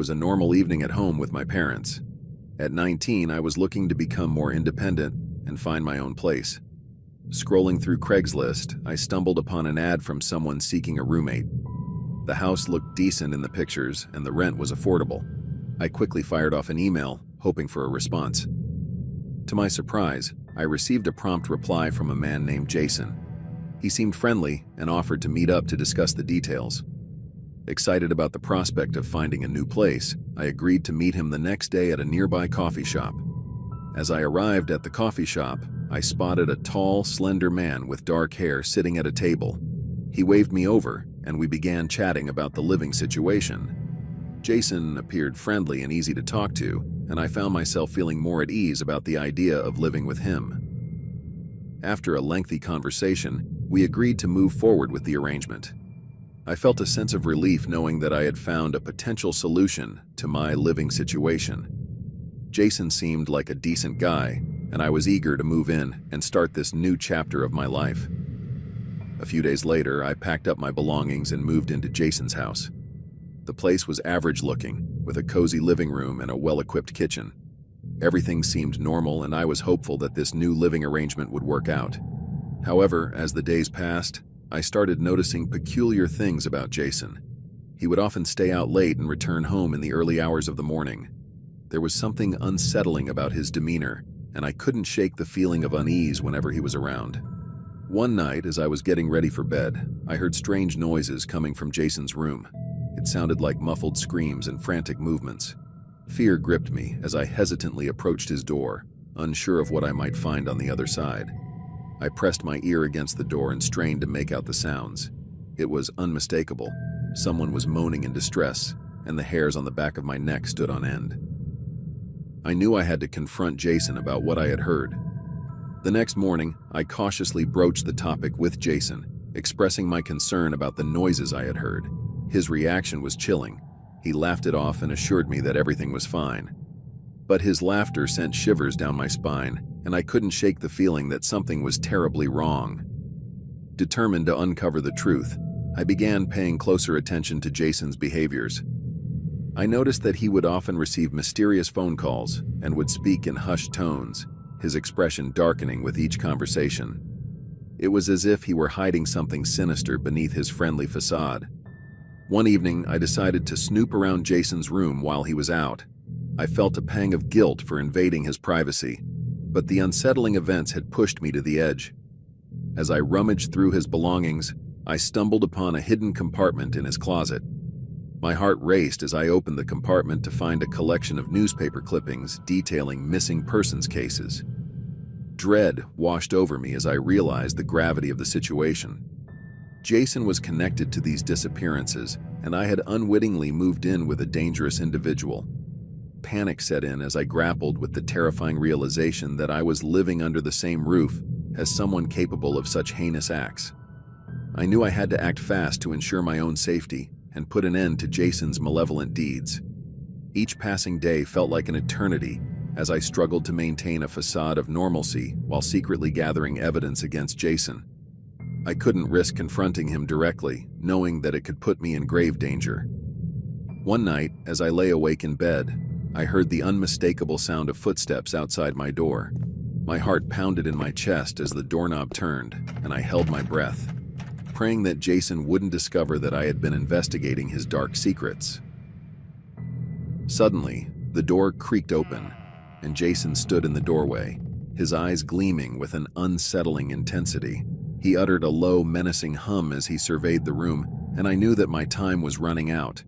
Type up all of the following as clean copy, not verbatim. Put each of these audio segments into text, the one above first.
was a normal evening at home with my parents. At 19, I was looking to become more independent and find my own place. Scrolling through Craigslist, I stumbled upon an ad from someone seeking a roommate. The house looked decent in the pictures, and the rent was affordable. I quickly fired off an email, hoping for a response. To my surprise, I received a prompt reply from a man named Jason. He seemed friendly and offered to meet up to discuss the details. Excited about the prospect of finding a new place, I agreed to meet him the next day at a nearby coffee shop. As I arrived at the coffee shop, I spotted a tall, slender man with dark hair sitting at a table. He waved me over, and we began chatting about the living situation. Jason appeared friendly and easy to talk to, and I found myself feeling more at ease about the idea of living with him. After a lengthy conversation, we agreed to move forward with the arrangement. I felt a sense of relief knowing that I had found a potential solution to my living situation. Jason seemed like a decent guy, and I was eager to move in and start this new chapter of my life. A few days later, I packed up my belongings and moved into Jason's house. The place was average-looking, with a cozy living room and a well-equipped kitchen. Everything seemed normal, and I was hopeful that this new living arrangement would work out. However, as the days passed, I started noticing peculiar things about Jason. He would often stay out late and return home in the early hours of the morning. There was something unsettling about his demeanor, and I couldn't shake the feeling of unease whenever he was around. One night, as I was getting ready for bed, I heard strange noises coming from Jason's room. It sounded like muffled screams and frantic movements. Fear gripped me as I hesitantly approached his door, unsure of what I might find on the other side. I pressed my ear against the door and strained to make out the sounds. It was unmistakable. Someone was moaning in distress, and the hairs on the back of my neck stood on end. I knew I had to confront Jason about what I had heard. The next morning, I cautiously broached the topic with Jason, expressing my concern about the noises I had heard. His reaction was chilling. He laughed it off and assured me that everything was fine. But his laughter sent shivers down my spine, and I couldn't shake the feeling that something was terribly wrong. Determined to uncover the truth, I began paying closer attention to Jason's behaviors. I noticed that he would often receive mysterious phone calls and would speak in hushed tones, his expression darkening with each conversation. It was as if he were hiding something sinister beneath his friendly facade. One evening, I decided to snoop around Jason's room while he was out. I felt a pang of guilt for invading his privacy, but the unsettling events had pushed me to the edge. As I rummaged through his belongings, I stumbled upon a hidden compartment in his closet. My heart raced as I opened the compartment to find a collection of newspaper clippings detailing missing persons cases. Dread washed over me as I realized the gravity of the situation. Jason was connected to these disappearances, and I had unwittingly moved in with a dangerous individual. Panic set in as I grappled with the terrifying realization that I was living under the same roof as someone capable of such heinous acts. I knew I had to act fast to ensure my own safety and put an end to Jason's malevolent deeds. Each passing day felt like an eternity as I struggled to maintain a facade of normalcy while secretly gathering evidence against Jason. I couldn't risk confronting him directly, knowing that it could put me in grave danger. One night, as I lay awake in bed, I heard the unmistakable sound of footsteps outside my door. My heart pounded in my chest as the doorknob turned, and I held my breath, praying that Jason wouldn't discover that I had been investigating his dark secrets. Suddenly, the door creaked open, and Jason stood in the doorway, his eyes gleaming with an unsettling intensity. He uttered a low, menacing hum as he surveyed the room, and I knew that my time was running out.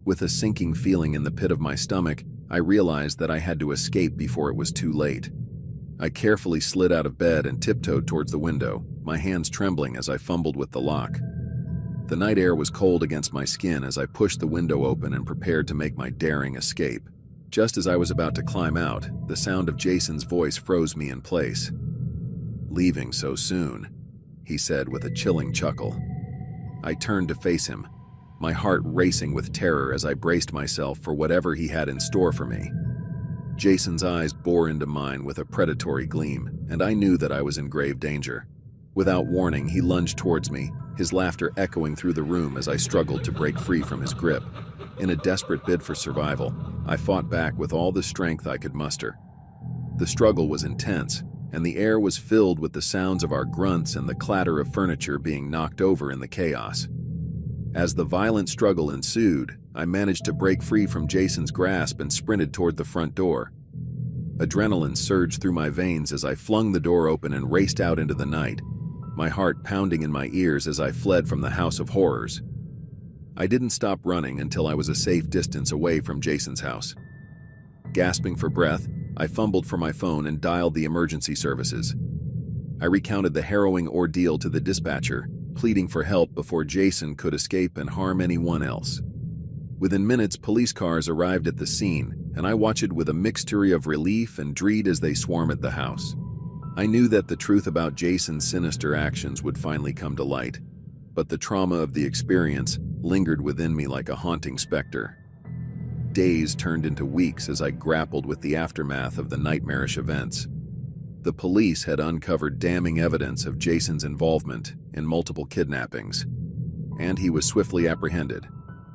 With a sinking feeling in the pit of my stomach, I realized that I had to escape before it was too late. I carefully slid out of bed and tiptoed towards the window, my hands trembling as I fumbled with the lock. The night air was cold against my skin as I pushed the window open and prepared to make my daring escape. Just as I was about to climb out, the sound of Jason's voice froze me in place. "Leaving so soon," he said with a chilling chuckle. I turned to face him, my heart racing with terror as I braced myself for whatever he had in store for me. Jason's eyes bore into mine with a predatory gleam, and I knew that I was in grave danger. Without warning, he lunged towards me, his laughter echoing through the room as I struggled to break free from his grip. In a desperate bid for survival, I fought back with all the strength I could muster. The struggle was intense, and the air was filled with the sounds of our grunts and the clatter of furniture being knocked over in the chaos. As the violent struggle ensued, I managed to break free from Jason's grasp and sprinted toward the front door. Adrenaline surged through my veins as I flung the door open and raced out into the night, my heart pounding in my ears as I fled from the house of horrors. I didn't stop running until I was a safe distance away from Jason's house. Gasping for breath, I fumbled for my phone and dialed the emergency services. I recounted the harrowing ordeal to the dispatcher, pleading for help before Jason could escape and harm anyone else. Within minutes, police cars arrived at the scene, and I watched with a mixture of relief and dread as they swarmed at the house. I knew that the truth about Jason's sinister actions would finally come to light, but the trauma of the experience lingered within me like a haunting specter. Days turned into weeks as I grappled with the aftermath of the nightmarish events. The police had uncovered damning evidence of Jason's involvement in multiple kidnappings, and he was swiftly apprehended,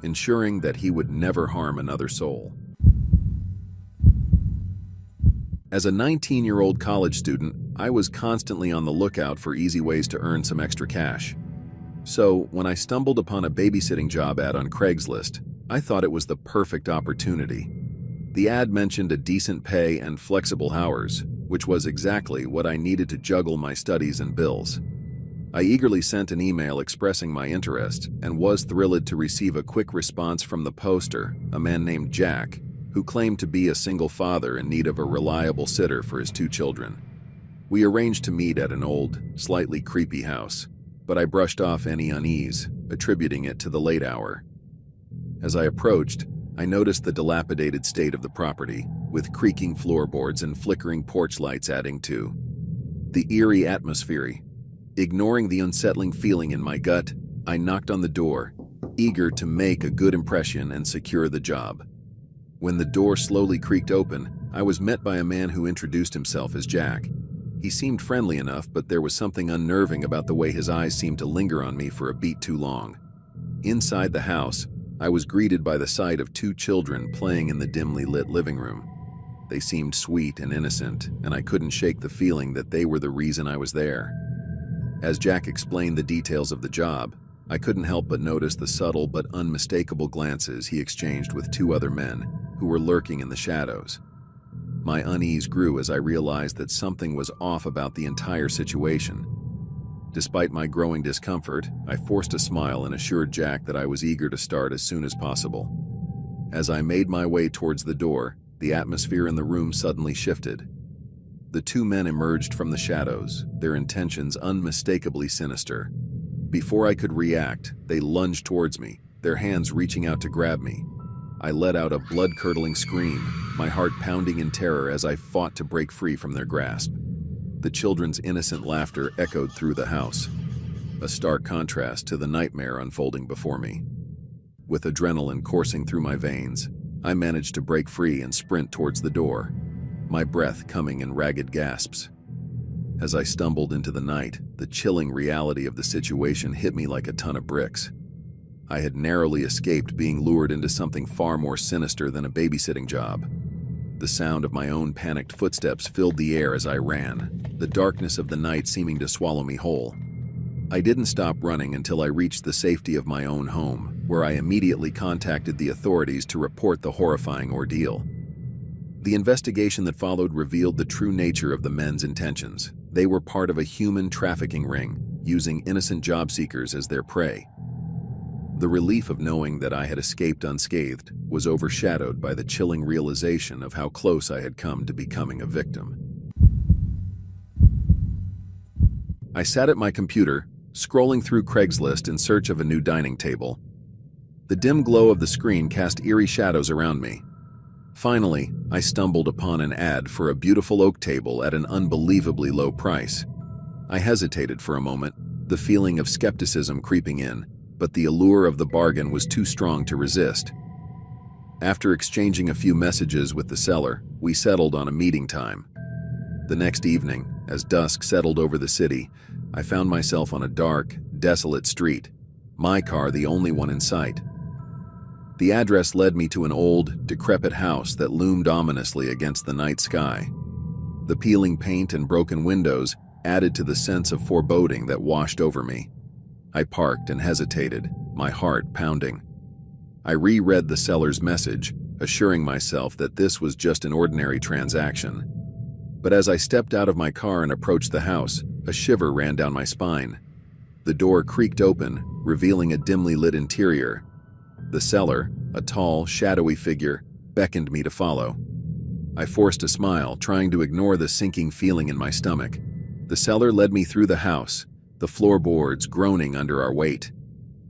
ensuring that he would never harm another soul. As a 19-year-old college student, I was constantly on the lookout for easy ways to earn some extra cash. So, when I stumbled upon a babysitting job ad on Craigslist, I thought it was the perfect opportunity. The ad mentioned a decent pay and flexible hours, which was exactly what I needed to juggle my studies and bills. I eagerly sent an email expressing my interest and was thrilled to receive a quick response from the poster, a man named Jack, who claimed to be a single father in need of a reliable sitter for his 2 children. We arranged to meet at an old, slightly creepy house, but I brushed off any unease, attributing it to the late hour. As I approached, I noticed the dilapidated state of the property, with creaking floorboards and flickering porch lights adding to the eerie atmosphere. Ignoring the unsettling feeling in my gut, I knocked on the door, eager to make a good impression and secure the job. When the door slowly creaked open, I was met by a man who introduced himself as Jack. He seemed friendly enough, but there was something unnerving about the way his eyes seemed to linger on me for a beat too long. Inside the house, I was greeted by the sight of 2 children playing in the dimly lit living room. They seemed sweet and innocent, and I couldn't shake the feeling that they were the reason I was there. As Jack explained the details of the job, I couldn't help but notice the subtle but unmistakable glances he exchanged with 2 other men who were lurking in the shadows. My unease grew as I realized that something was off about the entire situation. Despite my growing discomfort, I forced a smile and assured Jack that I was eager to start as soon as possible. As I made my way towards the door, the atmosphere in the room suddenly shifted. The 2 men emerged from the shadows, their intentions unmistakably sinister. Before I could react, they lunged towards me, their hands reaching out to grab me. I let out a blood-curdling scream, my heart pounding in terror as I fought to break free from their grasp. The children's innocent laughter echoed through the house, a stark contrast to the nightmare unfolding before me. With adrenaline coursing through my veins, I managed to break free and sprint towards the door, my breath coming in ragged gasps. As I stumbled into the night, the chilling reality of the situation hit me like a ton of bricks. I had narrowly escaped being lured into something far more sinister than a babysitting job. The sound of my own panicked footsteps filled the air as I ran, the darkness of the night seeming to swallow me whole. I didn't stop running until I reached the safety of my own home, where I immediately contacted the authorities to report the horrifying ordeal. The investigation that followed revealed the true nature of the men's intentions. They were part of a human trafficking ring, using innocent job seekers as their prey. The relief of knowing that I had escaped unscathed was overshadowed by the chilling realization of how close I had come to becoming a victim. I sat at my computer, scrolling through Craigslist in search of a new dining table. The dim glow of the screen cast eerie shadows around me. Finally, I stumbled upon an ad for a beautiful oak table at an unbelievably low price. I hesitated for a moment, the feeling of skepticism creeping in, but the allure of the bargain was too strong to resist. After exchanging a few messages with the seller, we settled on a meeting time. The next evening, as dusk settled over the city, I found myself on a dark, desolate street, my car the only one in sight. The address led me to an old, decrepit house that loomed ominously against the night sky. The peeling paint and broken windows added to the sense of foreboding that washed over me. I parked and hesitated, my heart pounding. I reread the seller's message, assuring myself that this was just an ordinary transaction. But as I stepped out of my car and approached the house, a shiver ran down my spine. The door creaked open, revealing a dimly lit interior. The seller, a tall, shadowy figure, beckoned me to follow. I forced a smile, trying to ignore the sinking feeling in my stomach. The seller led me through the house, the floorboards groaning under our weight.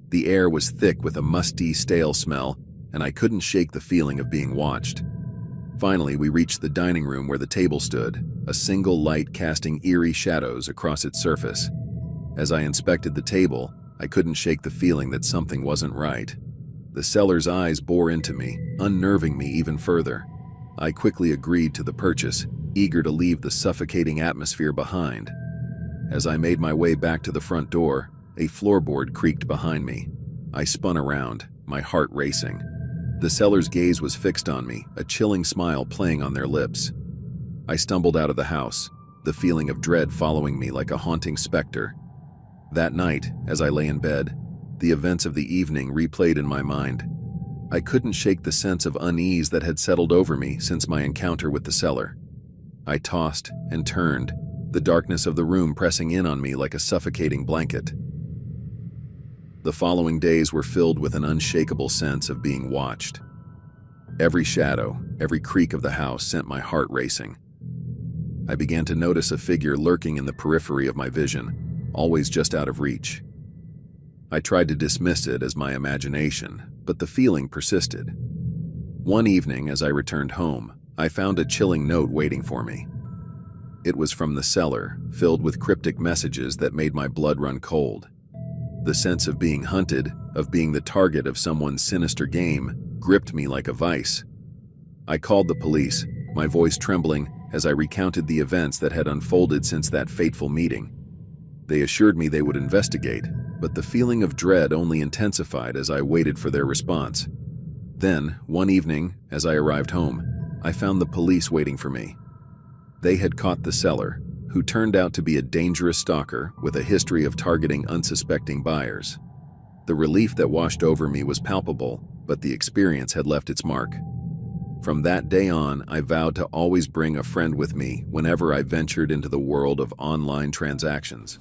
The air was thick with a musty, stale smell, and I couldn't shake the feeling of being watched. Finally, we reached the dining room where the table stood, a single light casting eerie shadows across its surface. As I inspected the table, I couldn't shake the feeling that something wasn't right. The seller's eyes bore into me, unnerving me even further. I quickly agreed to the purchase, eager to leave the suffocating atmosphere behind. As I made my way back to the front door, a floorboard creaked behind me. I spun around, my heart racing. The seller's gaze was fixed on me, a chilling smile playing on their lips. I stumbled out of the house, the feeling of dread following me like a haunting specter. That night, as I lay in bed, the events of the evening replayed in my mind. I couldn't shake the sense of unease that had settled over me since my encounter with the seller. I tossed and turned, the darkness of the room pressing in on me like a suffocating blanket. The following days were filled with an unshakable sense of being watched. Every shadow, every creak of the house sent my heart racing. I began to notice a figure lurking in the periphery of my vision, always just out of reach. I tried to dismiss it as my imagination, but the feeling persisted. One evening, as I returned home, I found a chilling note waiting for me. It was from the seller, filled with cryptic messages that made my blood run cold. The sense of being hunted, of being the target of someone's sinister game, gripped me like a vice. I called the police, my voice trembling as I recounted the events that had unfolded since that fateful meeting. They assured me they would investigate, but the feeling of dread only intensified as I waited for their response. Then, one evening, as I arrived home, I found the police waiting for me. They had caught the seller, who turned out to be a dangerous stalker with a history of targeting unsuspecting buyers. The relief that washed over me was palpable, but the experience had left its mark. From that day on, I vowed to always bring a friend with me whenever I ventured into the world of online transactions.